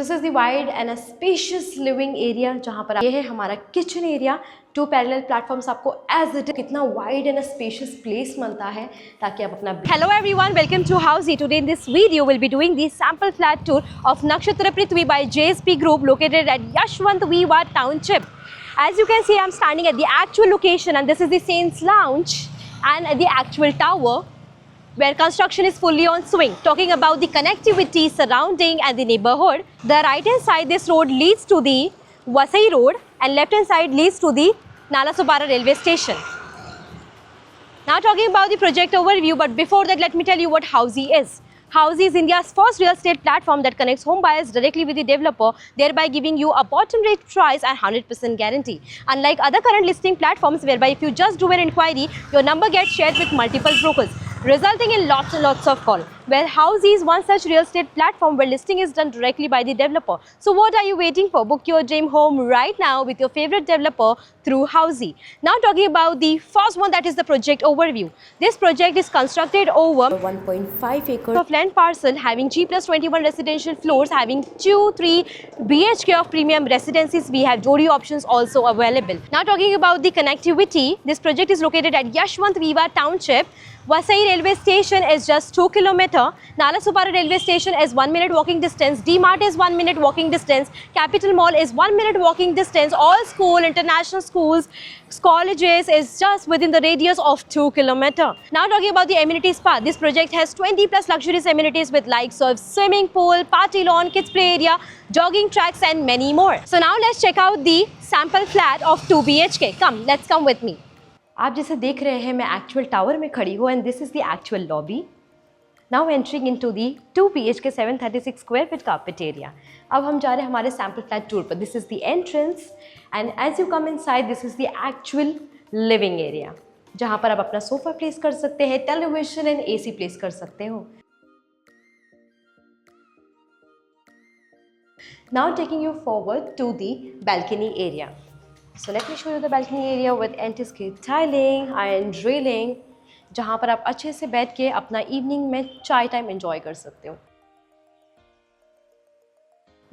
This is the wide and a spacious living area, जहाँ पर ये है हमारा किचन एरिया। 2 पैरेलल प्लेटफॉर्म्स आपको एज इट कितना wide and a spacious place मिलता है ताकि आप अपना। Hello everyone, welcome to Housey. Today in this video we'll be doing the sample flat tour of Nakshatra Prithvi by JSP Group located at Yashwant Viva Township. As you can see, I'm standing at the actual location and this is the Saints Lounge and the actual tower where construction is fully on swing. Talking about the connectivity surrounding and the neighborhood, the right hand side this road leads to the Vasai Road and left hand side leads to the Nalasopara railway station. Now talking about the project overview, but before that let me tell you what Housey is. Housey is India's first real estate platform that connects home buyers directly with the developer, thereby giving you a bottom rate price and 100% guarantee. Unlike other current listing platforms whereby if you just do an inquiry, your number gets shared with multiple brokers, resulting in lots and lots of call. Well, Housey is one such real estate platform where listing is done directly by the developer. So what are you waiting for? Book your dream home right now with your favorite developer through Housey. Now talking about the first one, that is the project overview. This project is constructed over 1.5 acres of land parcel having G+21 residential floors, having 2-3 BHK of premium residencies. We have Jodi options also available. Now talking about the connectivity, this project is located at Yashwant Viva Township. Vasai railway station is just 2 km. Nalasopara railway station is 1 minute walking distance. D-Mart is 1 minute walking distance. Capital Mall is 1 minute walking distance. All school, international schools, colleges is just within the radius of 2 km. Now talking about the amenities part, this project has 20 plus luxurious amenities with likes of swimming pool, party lawn, kids play area, jogging tracks and many more. So now let's check out the sample flat of 2 BHK. Let's come with me. आप जिसे देख रहे हैं मैं actual tower में खड़ी हूँ and this is the actual lobby. Now entering into the 2 BHK 736 square feet carpet area. अब हम जा रहे हैं हमारे सैम्पल फ्लैट टूर पर। This is the entrance and as you come inside this is the actual living area, जहाँ पर आप अपना सोफा प्लेस कर सकते हैं, टेलीविजन एंड AC प्लेस कर सकते हो। Now taking you forward to the balcony area. So let me show you the balcony area with anti-skid tiling, iron railing, जहाँ पर आप अच्छे से बैठ के अपना इवनिंग में चाय टाइम एंजॉय कर सकते हो।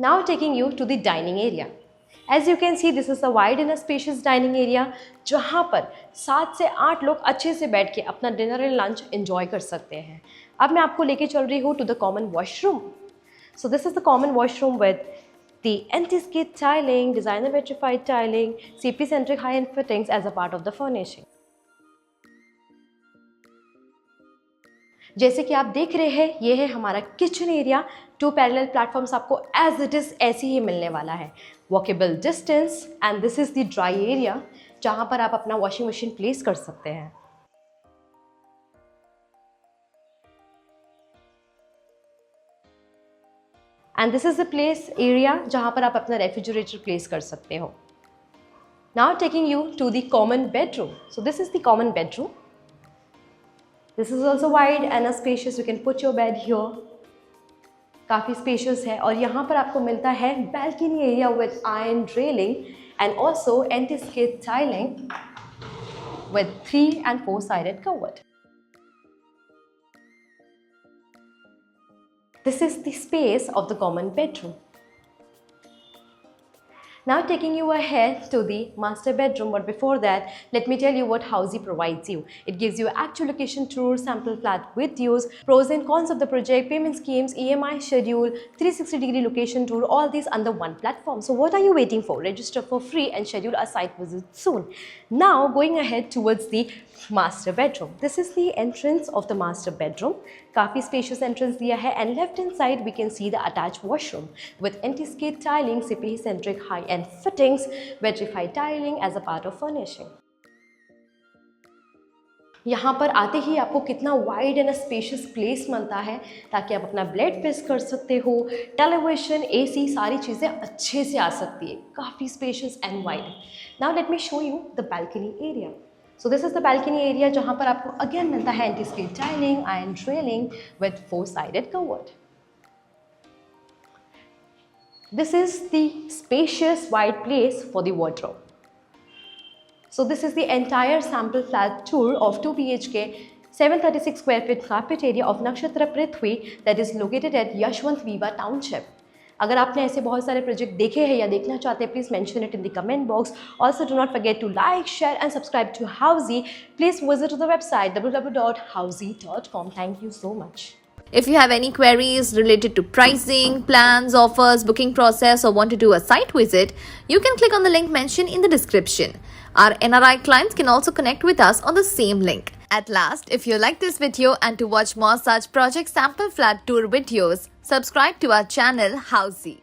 Now taking you to the dining area. As you can see, this is a wide and a spacious dining area, जहाँ पर 7 से 8 लोग अच्छे से बैठ के अपना डिनर एंड लंच एंजॉय कर सकते हैं। अब मैं आपको लेके चल रही हूँ to the common washroom. So this is the common washroom with the anti-skid tiling, designer vitrified tiling, CP-centric high-end fittings as a part of the furnishing. जैसे कि आप देख रहे हैं, ये है हमारा किचन एरिया। 2 पैरेलल प्लेटफॉर्म्स आपको एज इट इज़ ऐसे ही मिलने वाला है। Walkable distance and this is the dry area, जहाँ पर आप अपना वॉशिंग मशीन प्लेस कर सकते हैं। And this is the place area जहाँ पर आप अपना रेफ्रिजरेटर प्लेस कर सकते हो। Now taking you to the common bedroom. So this is the common bedroom. This is also wide and spacious. You can put your bed here. काफ़ी spacious है और यहाँ पर आपको मिलता है balcony area with iron railing and also anti skid tiling with 3 and 4 sided cupboard. This is the space of the common bedroom. Now taking you ahead to the master bedroom, but before that, let me tell you what Housey provides you. It gives you actual location tour, sample flat with views, pros and cons of the project, payment schemes, EMI schedule, 360-degree location tour, all these under one platform. So what are you waiting for? Register for free and schedule a site visit soon. Now going ahead towards the master bedroom. This is the entrance of the master bedroom. काफ़ी spacious entrance दिया है and left hand side we can see the attached washroom with anti-skid tiling, CP-centric high-end fittings, vitrified tiling as a part of furnishing. यहाँ पर आते ही आपको कितना wide and spacious place मिलता है ताकि आप अपना ब्लेड प्रेस कर सकते हो, टेलीविजन, AC सारी चीज़ें अच्छे से आ सकती है। काफ़ी spacious and wide. Now let me show you the balcony area. So this is the balcony area जहाँ पर आपको again मिलता है anti-skid tiling, iron railing with 4-sided cupboard. This is the spacious wide place for the wardrobe. So this is the entire sample flat tour of 2 BHK 736 square feet carpet area of Nakshatra Prithvi that is located at Yashwant Viva Township. अगर आपने ऐसे बहुत सारे project देखे हैं या देखना चाहते हैं, please mention it in the comment box. Also do not forget to like, share and subscribe to Housey. Please visit to the website www.housey.com. Thank you so much. If you have any queries related to pricing, plans, offers, booking process, or want to do a site visit, you can click on the link mentioned in the description. Our NRI clients can also connect with us on the same link. At last, if you like this video and to watch more such project sample flat tour videos, subscribe to our channel Housey.